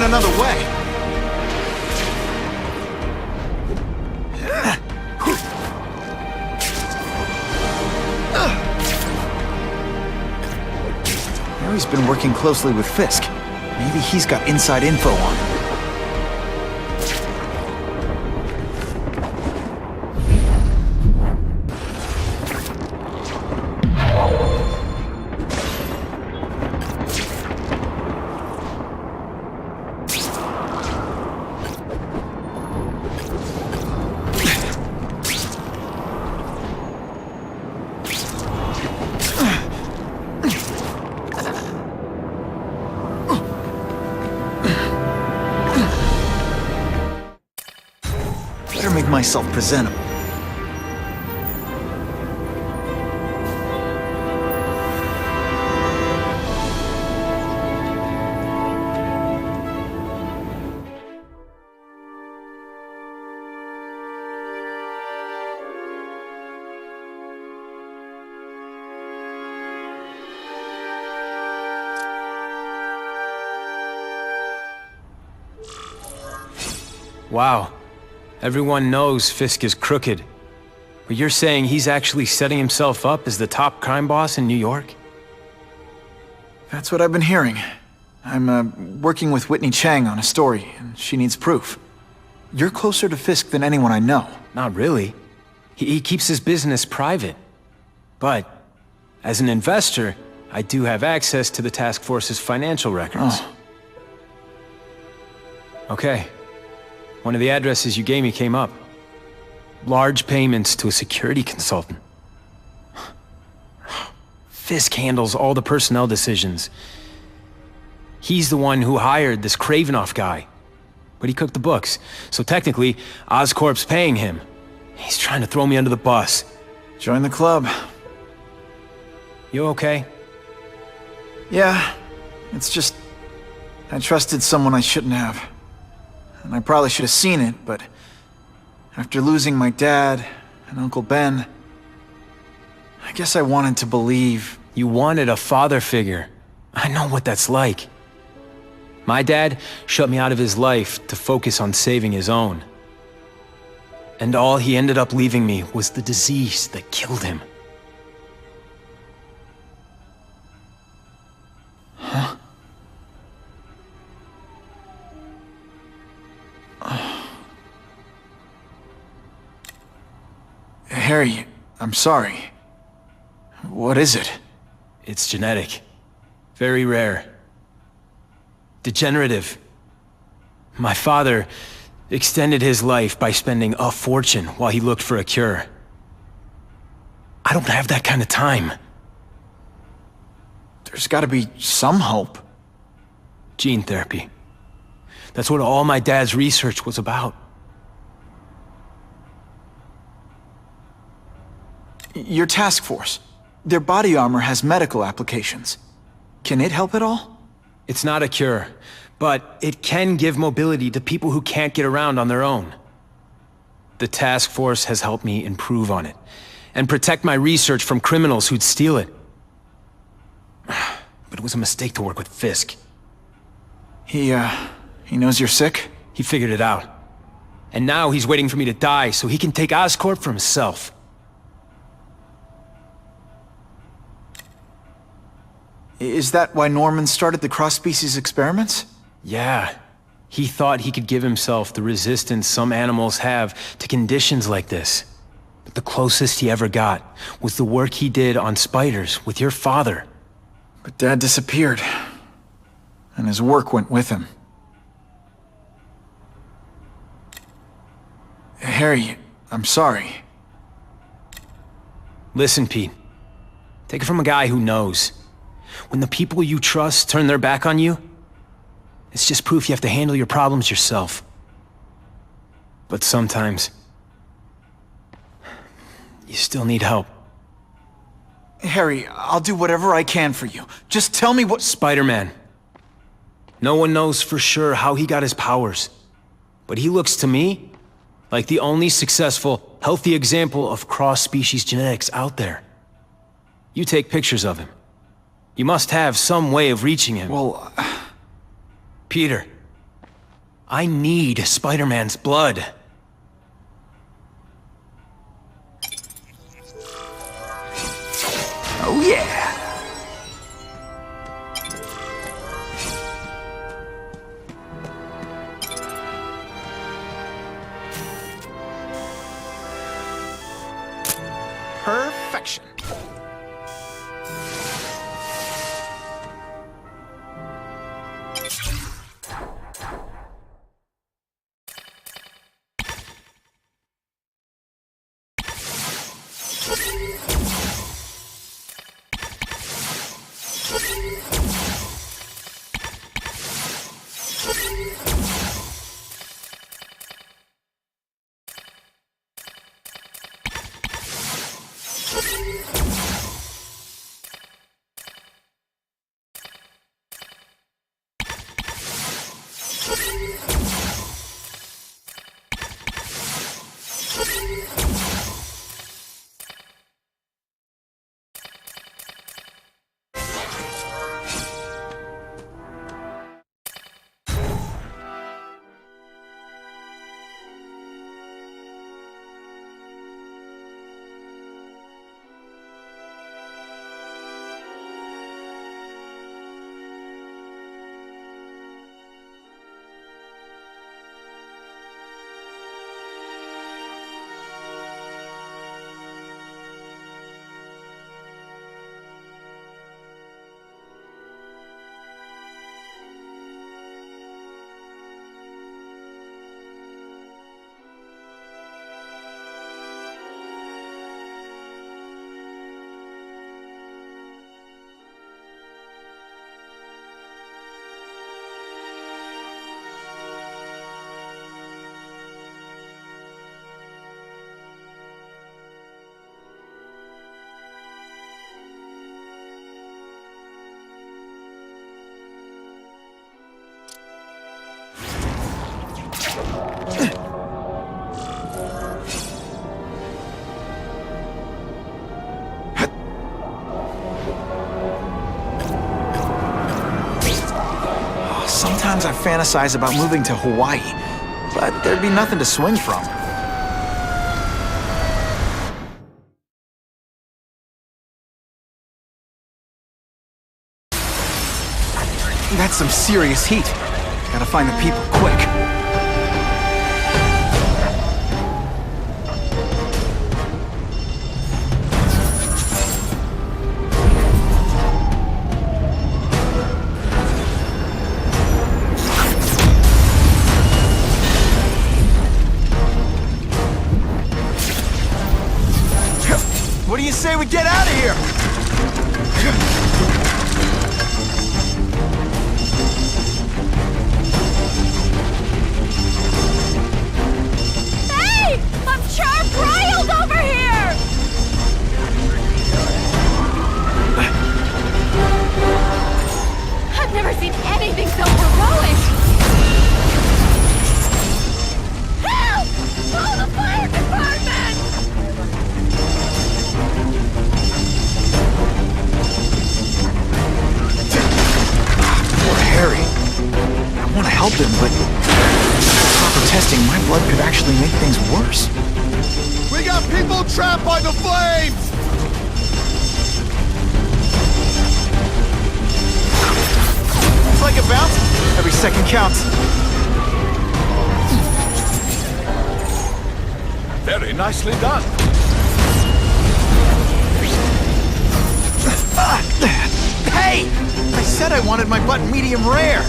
another way. Harry's been working closely with Fisk. Maybe he's got inside info on him. Make myself presentable. Wow. Everyone knows Fisk is crooked. But you're saying he's actually setting himself up as the top crime boss in New York? That's what I've been hearing. I'm working with Whitney Chang on a story, and she needs proof. You're closer to Fisk than anyone I know. Not really. He keeps his business private. But, as an investor, I do have access to the task force's financial records. Oh. Okay. One of the addresses you gave me came up. Large payments to a security consultant. Fisk handles all the personnel decisions. He's the one who hired this Kravinoff guy. But he cooked the books, so technically, Oscorp's paying him. He's trying to throw me under the bus. Join the club. You okay? Yeah, it's just... I trusted someone I shouldn't have. And I probably should have seen it, but... after losing my dad and Uncle Ben... I guess I wanted to believe... You wanted a father figure. I know what that's like. My dad shut me out of his life to focus on saving his own. And all he ended up leaving me was the disease that killed him. Huh? Harry, I'm sorry. What is it? It's genetic. Very rare. Degenerative. My father extended his life by spending a fortune while he looked for a cure. I don't have that kind of time. There's gotta be some hope. Gene therapy. That's what all my dad's research was about. Your task force. Their body armor has medical applications. Can it help at all? It's not a cure, but it can give mobility to people who can't get around on their own. The task force has helped me improve on it, and protect my research from criminals who'd steal it. But it was a mistake to work with Fisk. He knows you're sick? He figured it out. And now he's waiting for me to die so he can take Oscorp for himself. Is that why Norman started the cross-species experiments? Yeah. He thought he could give himself the resistance some animals have to conditions like this. But the closest he ever got was the work he did on spiders with your father. But Dad disappeared. And his work went with him. Harry, I'm sorry. Listen, Pete. Take it from a guy who knows. When the people you trust turn their back on you, it's just proof you have to handle your problems yourself. But sometimes, you still need help. Harry, I'll do whatever I can for you. Just tell me what— Spider-Man. No one knows for sure how he got his powers. But he looks to me like the only successful, healthy example of cross-species genetics out there. You take pictures of him. You must have some way of reaching him. Well... Peter, I need Spider-Man's blood. Oh yeah! Perfection. Sometimes I fantasize about moving to Hawaii, but there'd be nothing to swing from. That's some serious heat. Gotta find the people quick. What do you say we get out of here? Hey! I'm char-broiled over here! I've never seen anything so heroic! Help! Call the fire department! Poor Harry. I want to help him, but with proper testing, my blood could actually make things worse. We got people trapped by the flames! It's like a bounce. Every second counts. Very nicely done. Hey! I said I wanted my butt medium rare.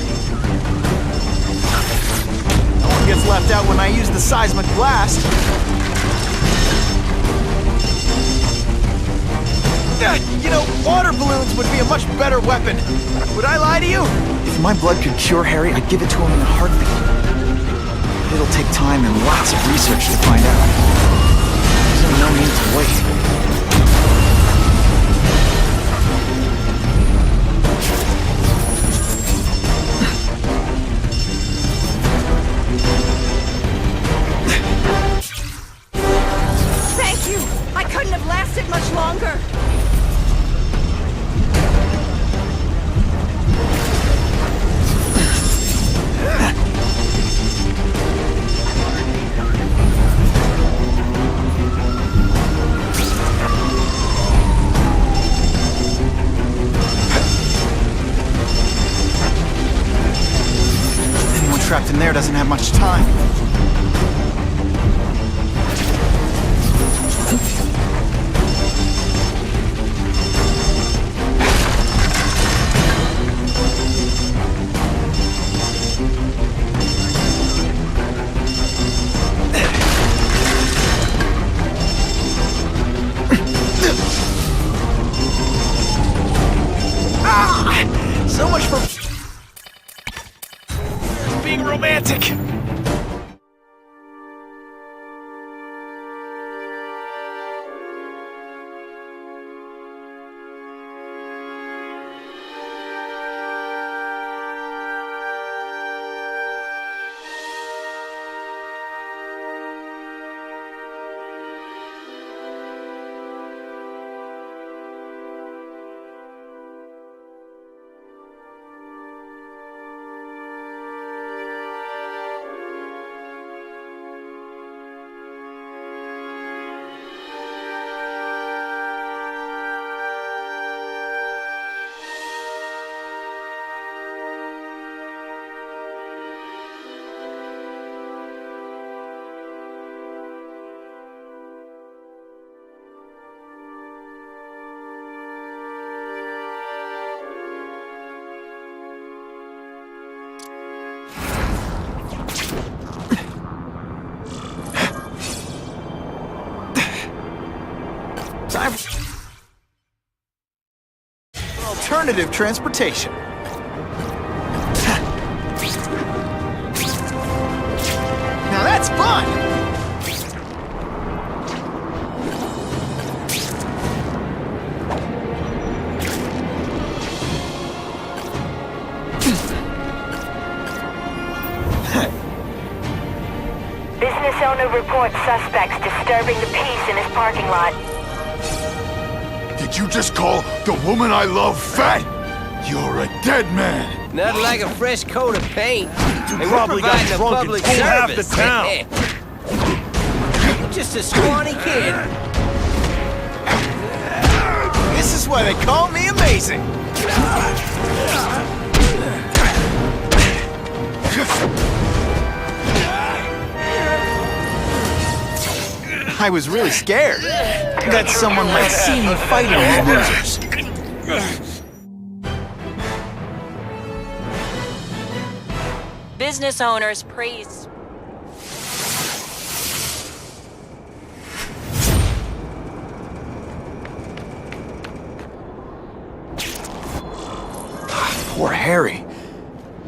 No one gets left out when I use the seismic blast. You know, water balloons would be a much better weapon. Would I lie to you? If my blood could cure Harry, I'd give it to him in a heartbeat. But it'll take time and lots of research to find out. There's no need to wait. Thank you! I couldn't have lasted much longer! doesn't have much time. So much for being romantic. Time for alternative transportation. Now that's fun! Business owner reports suspects disturbing the peace in his parking lot. Did you just call the woman I love fat? You're a dead man. Nothing like a fresh coat of paint. You Hey, probably we're got providing a drunk and public pulled half the service. town. You're just a scrawny kid. This is why they call me amazing. I was really scared that someone might see me fighting these losers. Business owners praise. Poor Harry.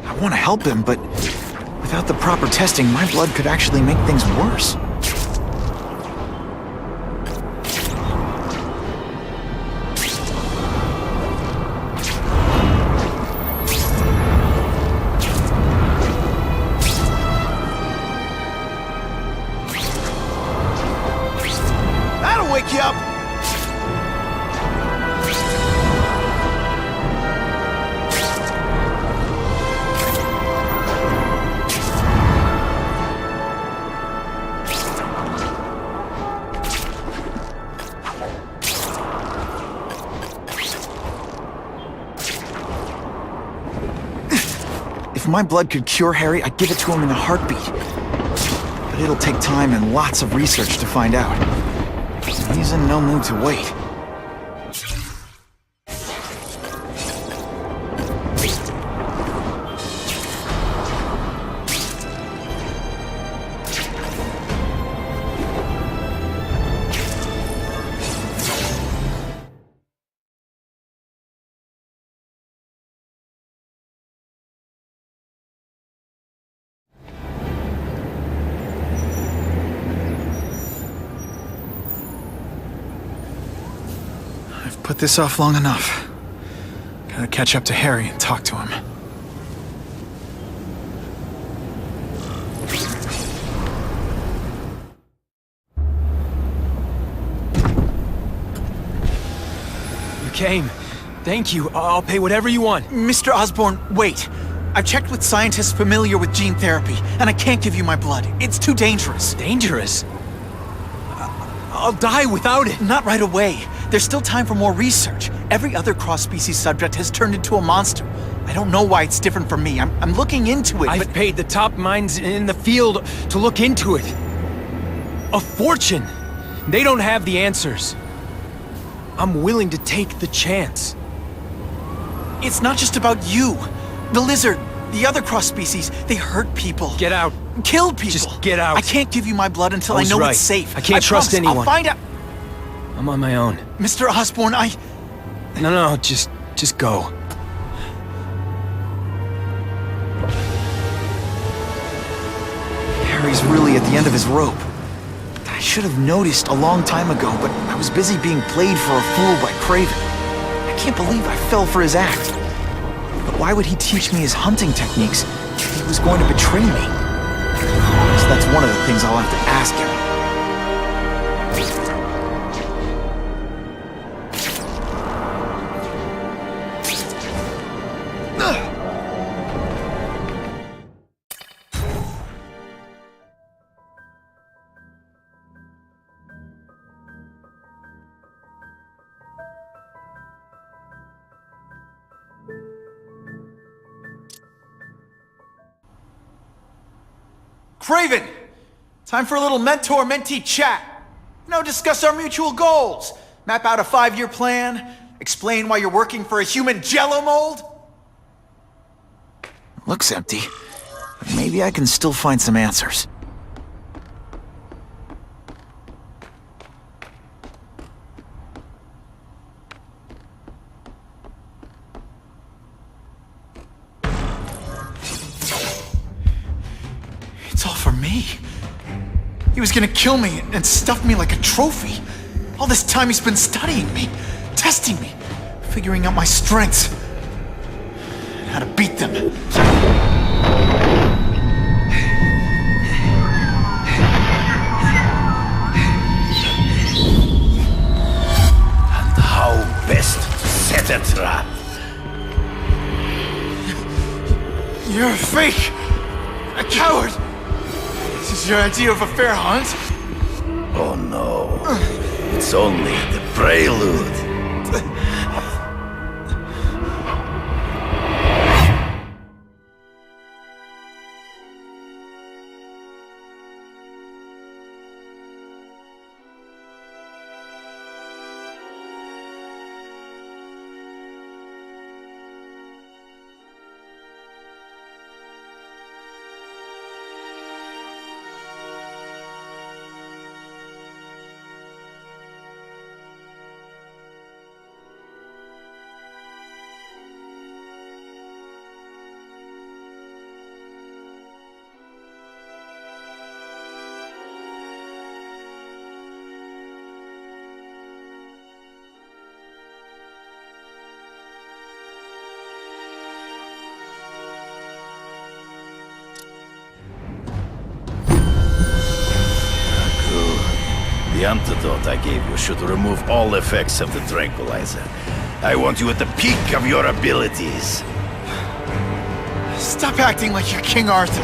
I want to help him, but without the proper testing, my blood could actually make things worse. That'll wake you up! If my blood could cure Harry, I'd give it to him in a heartbeat. But it'll take time and lots of research to find out. He's in no mood to wait. Put this off long enough. Gotta catch up to Harry and talk to him. You came. Thank you. I'll pay whatever you want. Mr. Osborn, wait. I've checked with scientists familiar with gene therapy, and I can't give you my blood. It's too dangerous. Dangerous? I'll die without it. Not right away. There's still time for more research. Every other cross-species subject has turned into a monster. I don't know why it's different from me. I'm looking into it, I've paid the top minds in the field to look into it. A fortune! They don't have the answers. I'm willing to take the chance. It's not just about you. The lizard, the other cross species, they hurt people. Get out. Killed people. Just get out. I can't give you my blood until I was know right. it's safe. I can't trust promise. anyone. I'll find out. I'm on my own. Mr. Osborn, No, just go. Harry's really at the end of his rope. I should have noticed a long time ago, but I was busy being played for a fool by Kraven. I can't believe I fell for his act. But why would he teach me his hunting techniques if he was going to betray me? So that's one of the things I'll have to ask him. Kraven! Time for a little mentor-mentee chat. Discuss our mutual goals. Map out a 5-year plan. Explain why you're working for a human jello mold. Looks empty. But maybe I can still find some answers. It's all for me. He was gonna kill me and stuff me like a trophy. All this time he's been studying me, testing me, figuring out my strengths, and how to beat them. And how best to set a trap. You're a fake! A coward! This is your idea of a fair hunt? Oh no, it's only the prelude. The antidote I gave you should remove all effects of the tranquilizer. I want you at the peak of your abilities. Stop acting like you're King Arthur.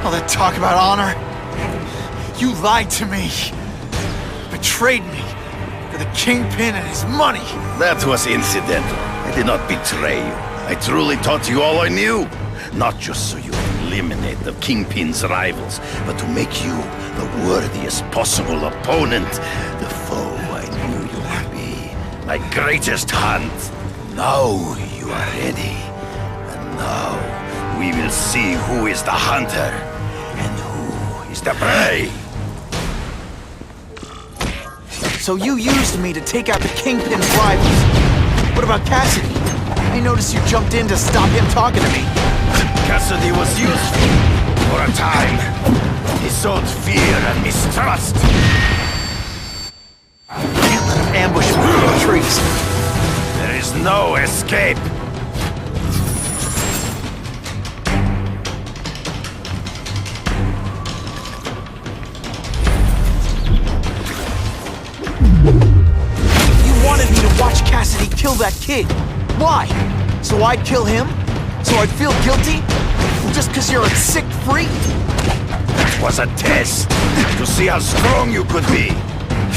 All that talk about honor. You lied to me. Betrayed me. For the Kingpin and his money. That was incidental. I did not betray you. I truly taught you all I knew. Not just so you eliminate the Kingpin's rivals, but to make you the worthiest possible opponent. The foe I knew you would be. My greatest hunt. Now you are ready. And now we will see who is the hunter and who is the prey. So you used me to take out the Kingpin's rivals. What about Cassidy? I noticed you jumped in to stop him talking to me. Cassidy was useful for a time. He sowed fear and mistrust. Can't let him ambush me in the trees. There is no escape. You wanted me to watch Cassidy kill that kid. Why? So I'd kill him? So I'd feel guilty? Just because you're a sick freak? It was a test to see how strong you could be.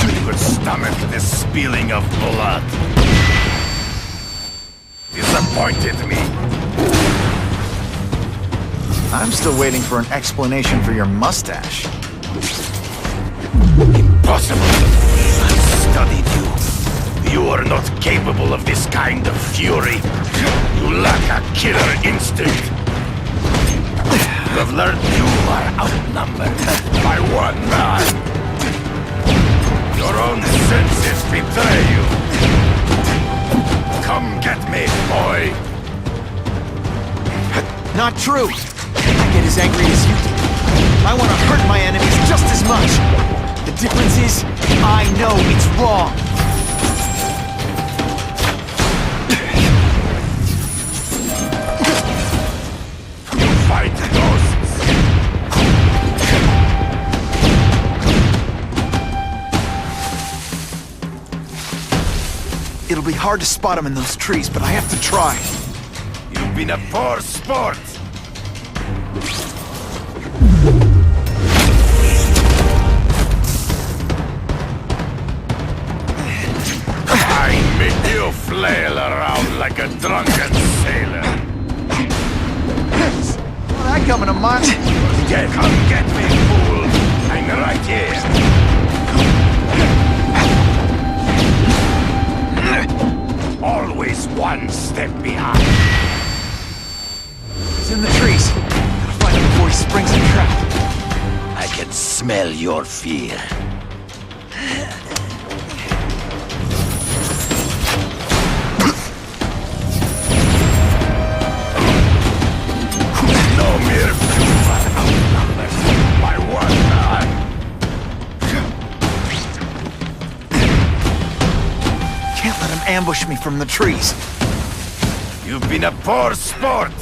You could stomach the spilling of blood. Disappointed me. I'm still waiting for an explanation for your mustache. Impossible. I studied you. You are not capable of this kind of fury. You lack a killer instinct. You have learned you are outnumbered by one man. Your own senses betray you. Come get me, boy. Not true. I get as angry as you do. I want to hurt my enemies just as much. The difference is, I know it's wrong. You fight ghosts. It'll be hard to spot them in those trees, but I have to try. You've been a poor sport. I made you flail around like a drunken sailor. Well, that coming a mile. Come get me, fool. I'm right here. Always one step behind. He's in the trees. Gotta find him before he springs a trap. I can smell your fear. No mere human outnumbered by one man. Can't let him ambush me from the trees. You've been a poor sport.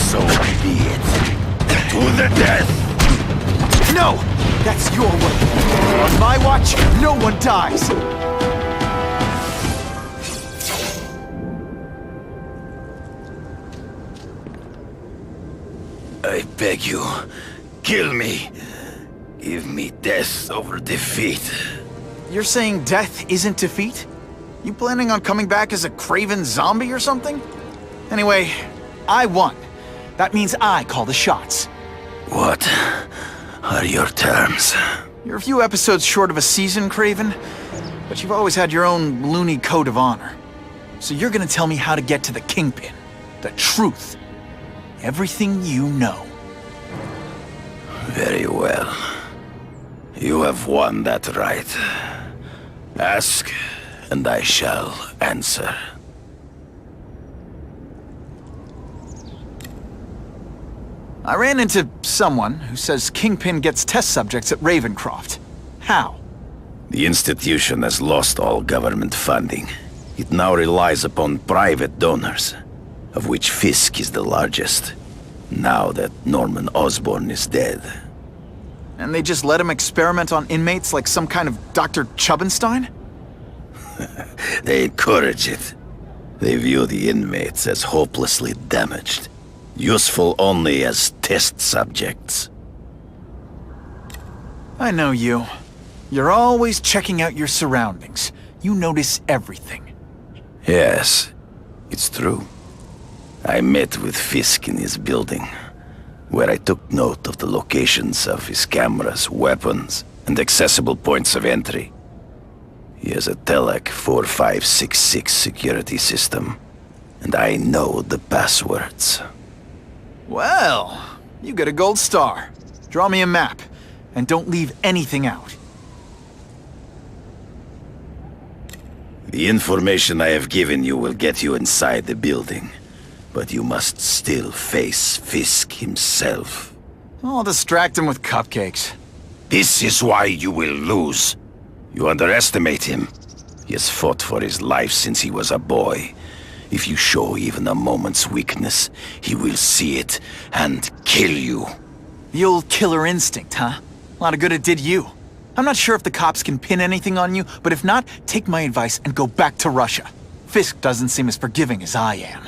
So be it. To the death. No! That's your way. On my watch, no one dies. I beg you, kill me. Give me death over defeat. You're saying death isn't defeat? You planning on coming back as a kraven zombie or something? Anyway, I won. That means I call the shots. What are your terms? You're a few episodes short of a season, Kraven, but you've always had your own loony code of honor. So you're gonna tell me how to get to the Kingpin. The truth. Everything you know. Very well. You have won that right. Ask, and I shall answer. I ran into someone who says Kingpin gets test subjects at Ravencroft. How? The institution has lost all government funding. It now relies upon private donors, of which Fisk is the largest, now that Norman Osborn is dead. And they just let him experiment on inmates like some kind of Dr. Chubbenstein? They encourage it. They view the inmates as hopelessly damaged, useful only as test subjects. I know you. You're always checking out your surroundings. You notice everything. Yes, it's true. I met with Fisk in his building, where I took note of the locations of his cameras, weapons, and accessible points of entry. He has a Telec 4566 security system, and I know the passwords. Well, you get a gold star. Draw me a map, and don't leave anything out. The information I have given you will get you inside the building, but you must still face Fisk himself. I'll distract him with cupcakes. This is why you will lose. You underestimate him. He has fought for his life since he was a boy. If you show even a moment's weakness, he will see it and kill you. The old killer instinct, huh? A lot of good it did you. I'm not sure if the cops can pin anything on you, but if not, take my advice and go back to Russia. Fisk doesn't seem as forgiving as I am.